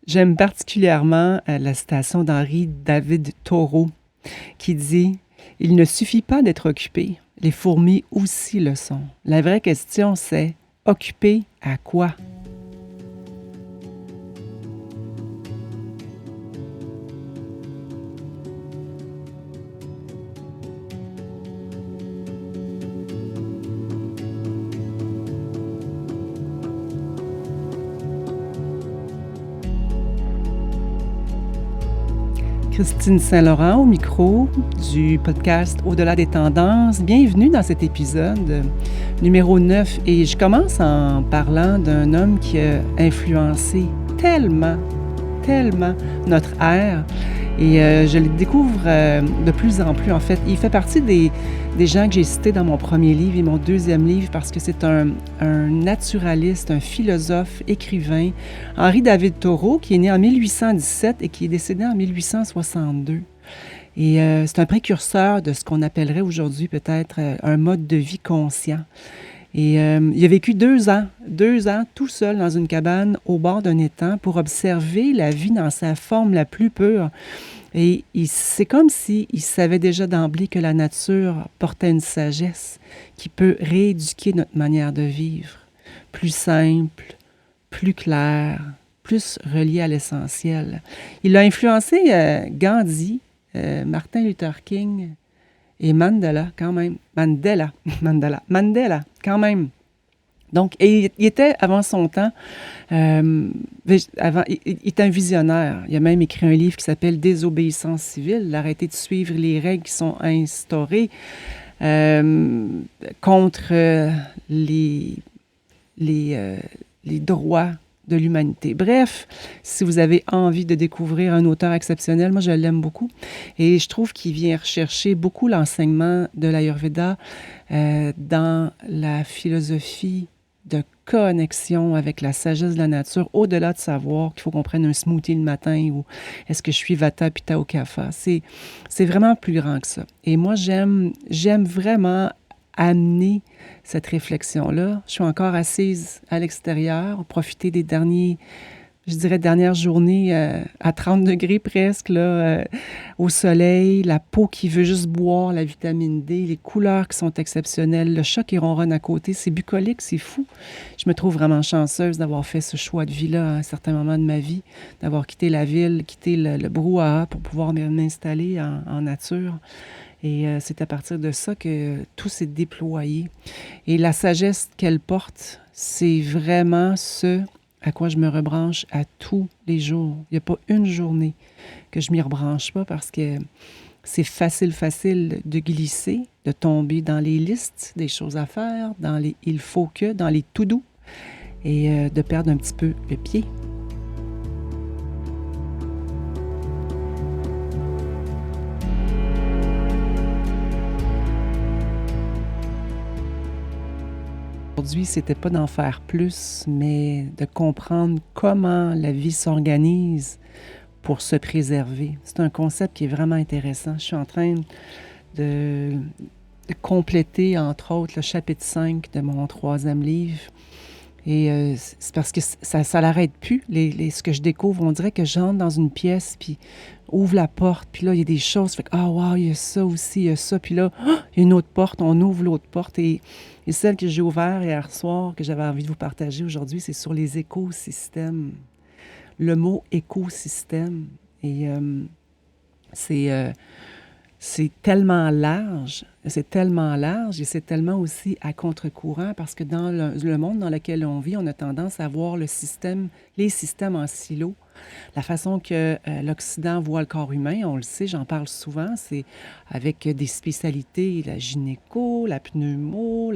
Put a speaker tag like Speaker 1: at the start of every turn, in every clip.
Speaker 1: J'aime particulièrement la citation d'Henri David Thoreau qui dit Il ne suffit pas d'être occupé, les fourmis aussi le sont. La vraie question, c'est occupé à quoi? Christine Saint-Laurent au micro du podcast Au-delà des tendances. Bienvenue dans cet épisode numéro 9 et je commence en parlant d'un homme qui a influencé tellement notre ère et je le découvre de plus en plus en fait. Il fait partie des gens que j'ai cités dans mon premier livre et mon deuxième livre parce que c'est un naturaliste, un philosophe, écrivain, Henri David Thoreau, qui est né en 1817 et qui est décédé en 1862. Et c'est un précurseur de ce qu'on appellerait aujourd'hui peut-être un mode de vie conscient. Et il a vécu 2 ans tout seul dans une cabane au bord d'un étang pour observer la vie dans sa forme la plus pure. Et c'est comme s'il savait déjà d'emblée que la nature portait une sagesse qui peut rééduquer notre manière de vivre, plus simple, plus claire, plus reliée à l'essentiel. Il a influencé Gandhi, Martin Luther King, et Mandela, quand même. Mandela, quand même. Donc, et il était, avant son temps, il était un visionnaire. Il a même écrit un livre qui s'appelle Désobéissance civile, l'arrêter de suivre les règles qui sont instaurées contre les droits de l'humanité. Bref, si vous avez envie de découvrir un auteur exceptionnel, moi je l'aime beaucoup et je trouve qu'il vient rechercher beaucoup l'enseignement de l'Ayurveda dans la philosophie de connexion avec la sagesse de la nature, au-delà de savoir qu'il faut qu'on prenne un smoothie le matin ou est-ce que je suis Vata Pitta ou Kapha. C'est vraiment plus grand que ça. Et moi, j'aime vraiment amener cette réflexion-là. Je suis encore assise à l'extérieur, profiter des dernières journées à 30 degrés presque, là, au soleil, la peau qui veut juste boire la vitamine D, les couleurs qui sont exceptionnelles, le chat qui ronronne à côté, c'est bucolique, c'est fou. Je me trouve vraiment chanceuse d'avoir fait ce choix de vie-là à un certain moment de ma vie, d'avoir quitté la ville, quitté le brouhaha pour pouvoir m'installer en nature. Et c'est à partir de ça que tout s'est déployé. Et la sagesse qu'elle porte, c'est vraiment ce à quoi je me rebranche à tous les jours. Il n'y a pas une journée que je m'y rebranche pas parce que c'est facile de glisser, de tomber dans les listes des choses à faire, dans les il faut que, dans les to-do et de perdre un petit peu le pied. Aujourd'hui, c'était pas d'en faire plus, mais de comprendre comment la vie s'organise pour se préserver. C'est un concept qui est vraiment intéressant. Je suis en train de compléter, entre autres, le chapitre 5 de mon troisième livre. Et c'est parce que ça l'arrête plus. Ce que je découvre, on dirait que j'entre dans une pièce, puis ouvre la porte, puis là, il y a des choses. Fait que, ah, wow, il y a ça aussi, il y a ça. Puis là, il y a une autre porte, on ouvre l'autre porte. Et celle que j'ai ouverte hier soir, que j'avais envie de vous partager aujourd'hui, c'est sur les écosystèmes. Le mot écosystème. Et c'est... c'est tellement large et c'est tellement aussi à contre-courant parce que dans le monde dans lequel on vit, on a tendance à voir les systèmes en silo. La façon que l'Occident voit le corps humain, on le sait, j'en parle souvent, c'est avec des spécialités, la gynéco, la pneumo,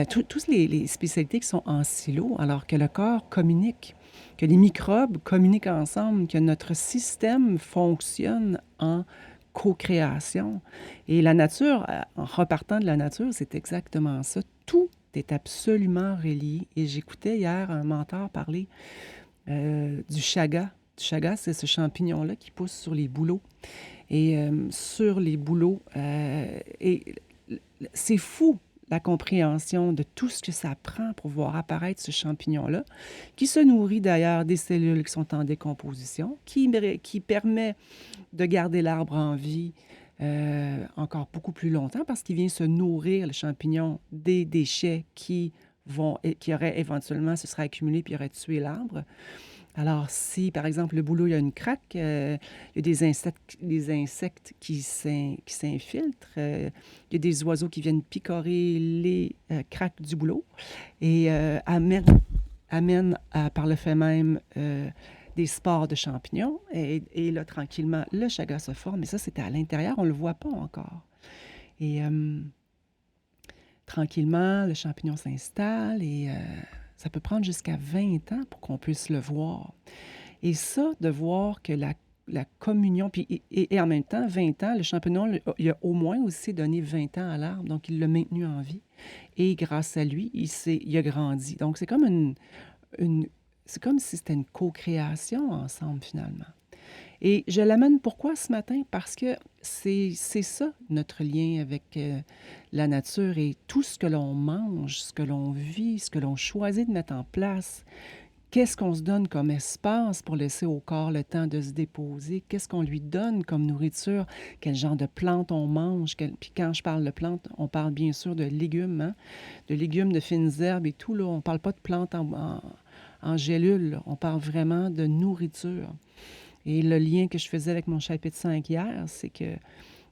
Speaker 1: toutes les spécialités qui sont en silo, alors que le corps communique, que les microbes communiquent ensemble, que notre système fonctionne en co-création. Et la nature, en repartant de la nature, c'est exactement ça. Tout est absolument relié. Et j'écoutais hier un mentor parler du chaga. Du chaga, c'est ce champignon-là qui pousse sur les bouleaux. Et sur les bouleaux, et c'est fou la compréhension de tout ce que ça prend pour voir apparaître ce champignon-là, qui se nourrit d'ailleurs des cellules qui sont en décomposition, qui permet de garder l'arbre en vie encore beaucoup plus longtemps parce qu'il vient se nourrir, le champignon, des déchets qui auraient éventuellement se seraient accumulés puis auraient tué l'arbre. Alors, si, par exemple, le boulot, il y a une craque, il y a des insectes qui s'infiltrent, il y a des oiseaux qui viennent picorer les craques du boulot et amènent par le fait même des spores de champignons. Et là, tranquillement, le chaga se forme. Mais ça, c'était à l'intérieur, on ne le voit pas encore. Et tranquillement, le champignon s'installe et ça peut prendre jusqu'à 20 ans pour qu'on puisse le voir. Et ça, de voir que la communion, puis et en même temps, 20 ans, le champignon, il a au moins aussi donné 20 ans à l'arbre, donc il l'a maintenu en vie. Et grâce à lui, il a grandi. Donc, c'est comme c'est comme si c'était une co-création ensemble, finalement. Et je l'amène pourquoi ce matin? Parce que c'est ça, notre lien avec la nature et tout ce que l'on mange, ce que l'on vit, ce que l'on choisit de mettre en place. Qu'est-ce qu'on se donne comme espace pour laisser au corps le temps de se déposer? Qu'est-ce qu'on lui donne comme nourriture? Quel genre de plantes on mange? Puis quand je parle de plantes, on parle bien sûr de légumes, hein? De légumes, de fines herbes et tout. Là. On ne parle pas de plantes en gélules. Là. On parle vraiment de nourriture. Et le lien que je faisais avec mon chapitre 5 hier, c'est que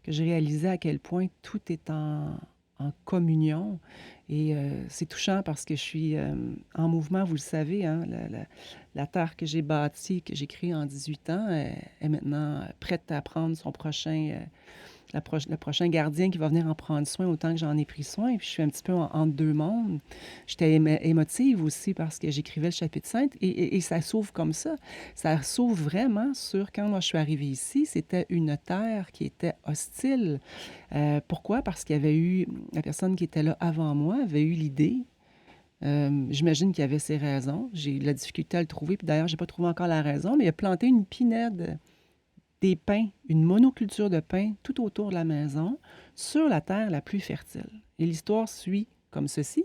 Speaker 1: j'ai réalisé à quel point tout est en communion. Et c'est touchant parce que je suis en mouvement, vous le savez, hein, la terre que j'ai bâtie, que j'ai créée en 18 ans, est maintenant prête à prendre son prochain, le prochain gardien qui va venir en prendre soin autant que j'en ai pris soin. Puis je suis un petit peu entre deux mondes. J'étais émotive aussi parce que j'écrivais le chapitre 5 et ça s'ouvre comme ça. Ça s'ouvre vraiment sur quand moi je suis arrivée ici, c'était une terre qui était hostile. Pourquoi? Parce qu'il y avait eu, la personne qui était là avant moi avait eu l'idée. J'imagine qu'il y avait ses raisons. J'ai eu de la difficulté à le trouver. Puis d'ailleurs, je n'ai pas trouvé encore la raison, mais il a planté une pinède des pins, une monoculture de pins tout autour de la maison, sur la terre la plus fertile. Et l'histoire suit comme ceci.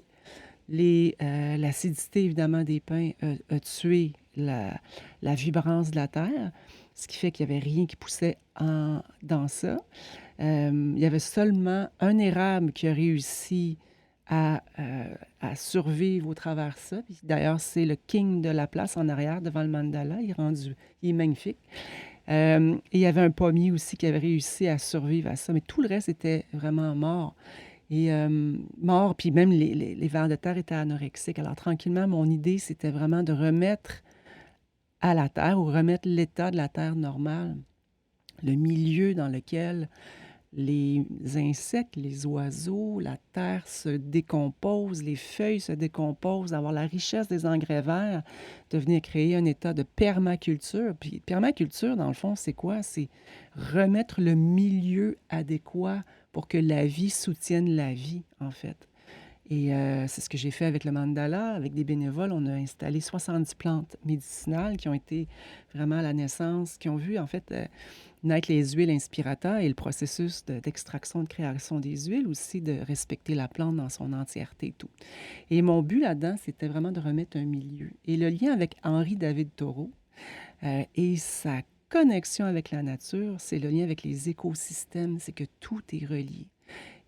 Speaker 1: L'acidité, évidemment, des pins a tué la vibrance de la terre, ce qui fait qu'il n'y avait rien qui poussait dans ça. Il y avait seulement un érable qui a réussi à survivre au travers de ça. D'ailleurs, c'est le king de la place en arrière, devant le mandala. Il est magnifique. Et il y avait un pommier aussi qui avait réussi à survivre à ça, mais tout le reste était vraiment mort. Et mort, puis même les vers de terre étaient anorexiques. Alors tranquillement, mon idée, c'était vraiment de remettre à la terre ou remettre l'état de la terre normale, le milieu dans lequel les insectes, les oiseaux, la terre se décompose, les feuilles se décomposent, avoir la richesse des engrais verts, de venir créer un état de permaculture. Puis permaculture, dans le fond, c'est quoi? C'est remettre le milieu adéquat pour que la vie soutienne la vie, en fait. Et c'est ce que j'ai fait avec le mandala. Avec des bénévoles, on a installé 70 plantes médicinales qui ont été vraiment à la naissance, qui ont vu, en fait, naître les huiles inspirateurs et le processus d'extraction, de création des huiles, aussi de respecter la plante dans son entièreté et tout. Et mon but là-dedans, c'était vraiment de remettre un milieu. Et le lien avec Henri-David Thoreau et sa connexion avec la nature, c'est le lien avec les écosystèmes, c'est que tout est relié.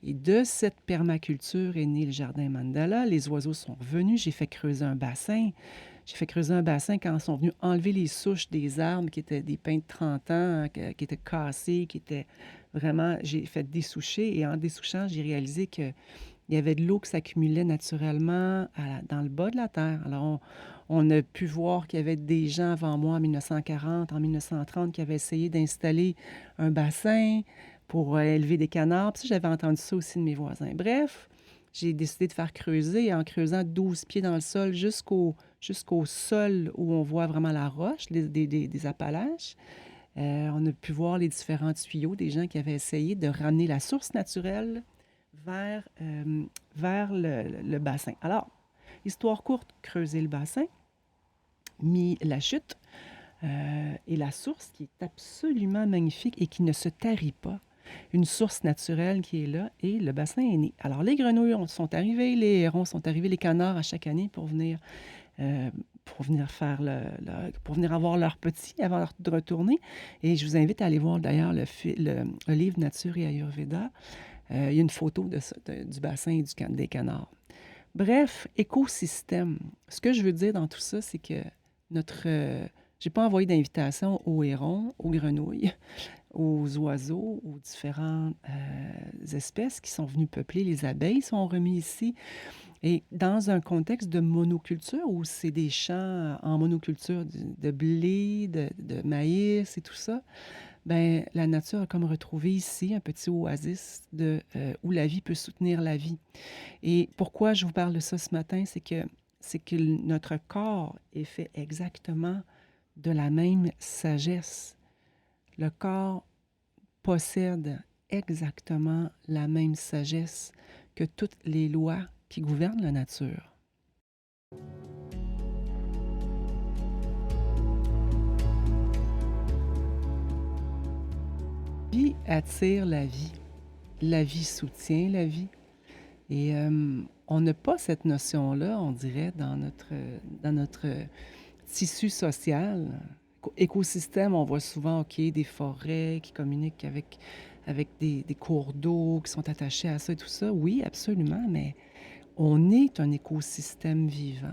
Speaker 1: Et de cette permaculture est né le jardin mandala. Les oiseaux sont revenus. J'ai fait creuser un bassin. J'ai fait creuser un bassin quand ils sont venus enlever les souches des arbres qui étaient des pins de 30 ans, qui étaient cassés, qui étaient vraiment... J'ai fait dessoucher et en dessouchant, j'ai réalisé qu'il y avait de l'eau qui s'accumulait naturellement dans le bas de la terre. Alors, on a pu voir qu'il y avait des gens avant moi en 1940, en 1930 qui avaient essayé d'installer un bassin pour élever des canards. Puis ça, j'avais entendu ça aussi de mes voisins. Bref, j'ai décidé de faire creuser en creusant 12 pieds dans le sol jusqu'au sol où on voit vraiment la roche, des Appalaches. On a pu voir les différents tuyaux des gens qui avaient essayé de ramener la source naturelle vers le bassin. Alors, histoire courte, creuser le bassin, mis la chute et la source qui est absolument magnifique et qui ne se tarit pas. une source naturelle qui est là et le bassin est né. Alors, les grenouilles sont arrivées, les hérons sont arrivés, les canards à chaque année euh, pour venir faire pour venir avoir leurs petits avant de retourner. Et je vous invite à aller voir d'ailleurs le livre Nature et Ayurveda. Il y a une photo du bassin et des canards. Bref, écosystème. Ce que je veux dire dans tout ça, c'est que j'ai pas envoyé d'invitation aux hérons, aux grenouilles, aux oiseaux, aux différentes espèces qui sont venues peupler. Les abeilles sont remis ici. Et dans un contexte de monoculture, où c'est des champs en monoculture de blé, de maïs et tout ça, ben la nature a comme retrouvé ici un petit oasis où la vie peut soutenir la vie. Et pourquoi je vous parle de ça ce matin, c'est que notre corps est fait exactement de la même sagesse. Le corps possède exactement la même sagesse que toutes les lois qui gouvernent la nature. La vie attire la vie. La vie soutient la vie. Et on n'a pas cette notion-là, on dirait, dans notre tissu social. Écosystème, on voit souvent, OK, des forêts qui communiquent avec des cours d'eau qui sont attachés à ça et tout ça. Oui, absolument, mais on est un écosystème vivant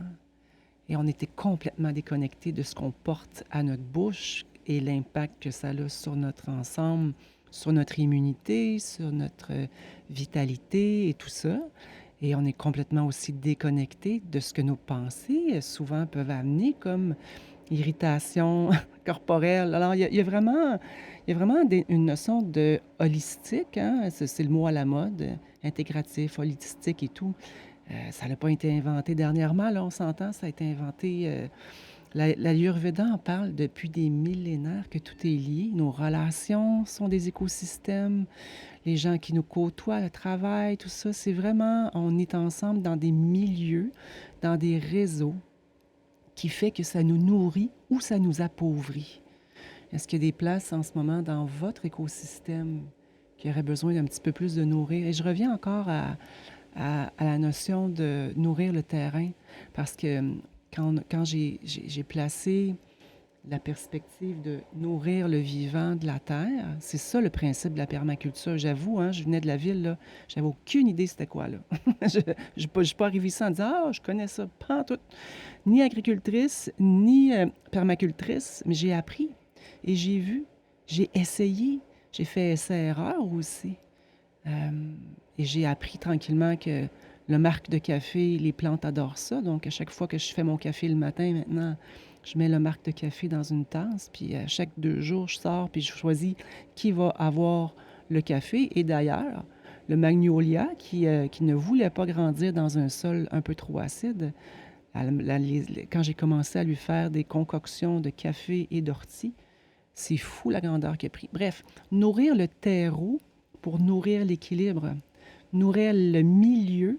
Speaker 1: et on était complètement déconnecté de ce qu'on porte à notre bouche et l'impact que ça a sur notre ensemble, sur notre immunité, sur notre vitalité et tout ça. Et on est complètement aussi déconnecté de ce que nos pensées souvent peuvent amener comme irritation corporelle. Alors, il y a vraiment, une notion de holistique, hein? C'est le mot à la mode, intégratif, holistique et tout. Ça n'a pas été inventé dernièrement, là, on s'entend, ça a été inventé. L'Ayurveda en parle depuis des millénaires que tout est lié. Nos relations sont des écosystèmes, les gens qui nous côtoient, le travail, tout ça, c'est vraiment, on est ensemble dans des milieux, dans des réseaux qui fait que ça nous nourrit ou ça nous appauvrit. Est-ce qu'il y a des places en ce moment dans votre écosystème qui auraient besoin d'un petit peu plus de nourrir? Et je reviens encore à la notion de nourrir le terrain, parce que quand j'ai placé la perspective de nourrir le vivant de la terre, c'est ça le principe de la permaculture. J'avoue, hein, je venais de la ville, là, j'avais aucune idée c'était quoi, là. Je ne suis pas arrivée ici en disant « Ah, je connais ça, pas en tout. » Ni agricultrice, ni permacultrice, mais j'ai appris et j'ai vu, j'ai essayé, j'ai fait essai-erreur aussi. Euh, et j'ai appris tranquillement que le marc de café, les plantes adorent ça. Donc, à chaque fois que je fais mon café le matin, maintenant, je mets le marc de café dans une tasse. Puis, à chaque 2 jours, je sors puis je choisis qui va avoir le café. Et d'ailleurs, le magnolia, qui ne voulait pas grandir dans un sol un peu trop acide, quand j'ai commencé à lui faire des concoctions de café et d'ortie, c'est fou la grandeur qu'il a pris. Bref, nourrir le terreau pour nourrir l'équilibre, nourrir le milieu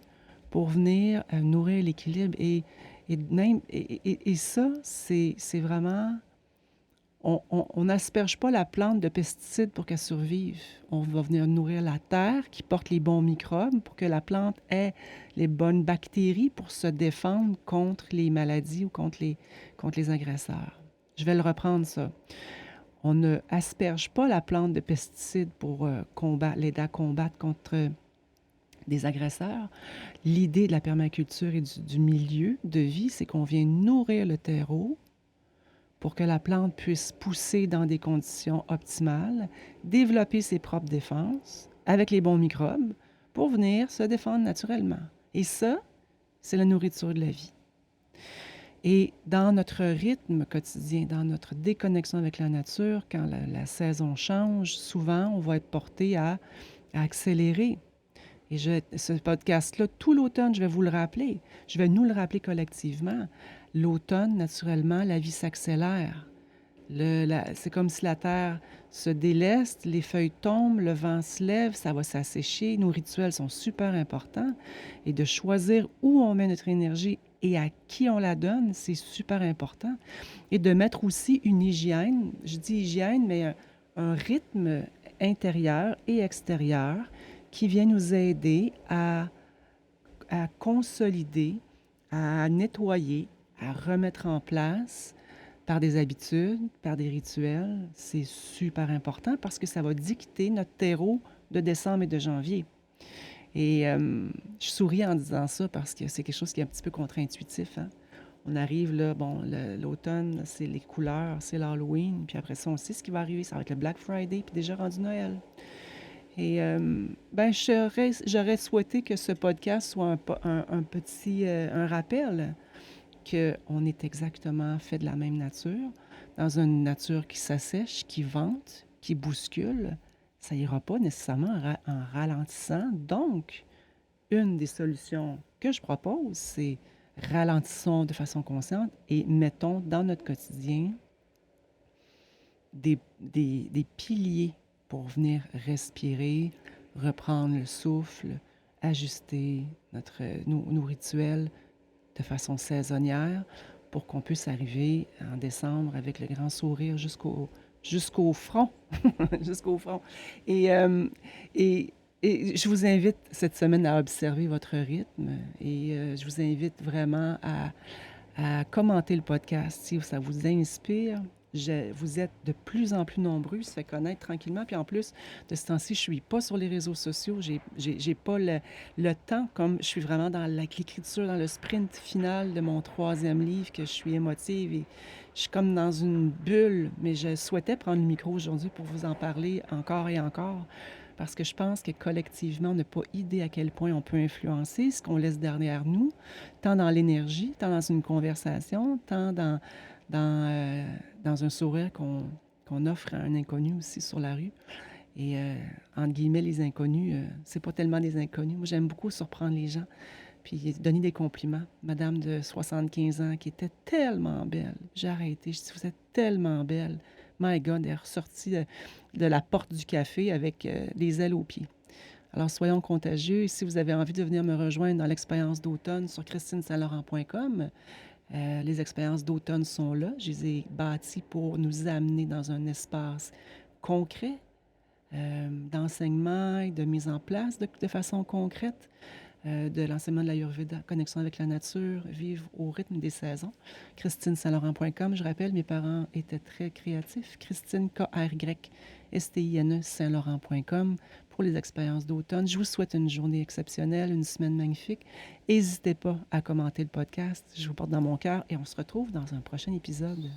Speaker 1: pour venir nourrir l'équilibre. Et ça, c'est vraiment... On n'asperge pas la plante de pesticides pour qu'elle survive. On va venir nourrir la terre qui porte les bons microbes pour que la plante ait les bonnes bactéries pour se défendre contre les maladies ou contre les agresseurs. Je vais le reprendre, ça. On ne asperge pas la plante de pesticides pour l'aider à combattre contre des agresseurs. L'idée de la permaculture et du milieu de vie, c'est qu'on vient nourrir le terreau pour que la plante puisse pousser dans des conditions optimales, développer ses propres défenses avec les bons microbes pour venir se défendre naturellement. Et ça, c'est la nourriture de la vie. Et dans notre rythme quotidien, dans notre déconnexion avec la nature, quand la saison change, souvent, on va être porté à accélérer. Et ce podcast-là, tout l'automne, je vais vous le rappeler. Je vais nous le rappeler collectivement. L'automne, naturellement, la vie s'accélère. C'est comme si la terre se déleste, les feuilles tombent, le vent se lève, ça va s'assécher. Nos rituels sont super importants. Et de choisir où on met notre énergie et à qui on la donne, c'est super important. Et de mettre aussi une hygiène, je dis hygiène, mais un rythme intérieure et extérieure qui vient nous aider à consolider, à nettoyer, à remettre en place par des habitudes, par des rituels. C'est super important parce que ça va dicter notre terreau de décembre et de janvier. Et je souris en disant ça parce que c'est quelque chose qui est un petit peu contre-intuitif, hein. On arrive là, bon, l'automne, c'est les couleurs, c'est l'Halloween, puis après ça, on sait ce qui va arriver, ça va être le Black Friday, puis déjà rendu Noël. Et ben, j'aurais souhaité que ce podcast soit un petit un rappel qu'on est exactement fait de la même nature, dans une nature qui s'assèche, qui vente, qui bouscule. Ça ira pas nécessairement en ralentissant. Donc, une des solutions que je propose, c'est ralentissons de façon consciente et mettons dans notre quotidien des piliers pour venir respirer, reprendre le souffle, ajuster nos rituels de façon saisonnière pour qu'on puisse arriver en décembre avec le grand sourire jusqu'au front. Jusqu'au front. Et, euh, et, et je vous invite cette semaine à observer votre rythme et je vous invite vraiment à commenter le podcast si ça vous inspire. Vous êtes de plus en plus nombreux, se fait connaître tranquillement. Puis en plus, de ce temps-ci, je suis pas sur les réseaux sociaux. J'ai pas le temps, comme je suis vraiment dans l'écriture, dans le sprint final de mon troisième livre, que je suis émotive et je suis comme dans une bulle. Mais je souhaitais prendre le micro aujourd'hui pour vous en parler encore et encore. Parce que je pense que collectivement, on n'a pas idée à quel point on peut influencer ce qu'on laisse derrière nous, tant dans l'énergie, tant dans une conversation, tant dans un sourire qu'on offre à un inconnu aussi sur la rue. Et entre guillemets, les inconnus, c'est pas tellement des inconnus. Moi, j'aime beaucoup surprendre les gens, puis donner des compliments. Madame de 75 ans qui était tellement belle. J'ai arrêté. Je dis, vous êtes tellement belle. My God, elle est ressortie de la porte du café avec des ailes aux pieds. Alors, soyons contagieux. Et si vous avez envie de venir me rejoindre dans l'expérience d'automne sur christinesaint-laurent.com, les expériences d'automne sont là. Je les ai bâties pour nous amener dans un espace concret d'enseignement et de mise en place de façon concrète de l'enseignement de l'Ayurveda, connexion avec la nature, vivre au rythme des saisons. ChristineSaint-Laurent.com, je rappelle, mes parents étaient très créatifs. Christine, K-R-Y-S-T-I-N-E, Saint-Laurent.com pour les expériences d'automne. Je vous souhaite une journée exceptionnelle, une semaine magnifique. N'hésitez pas à commenter le podcast. Je vous porte dans mon cœur et on se retrouve dans un prochain épisode.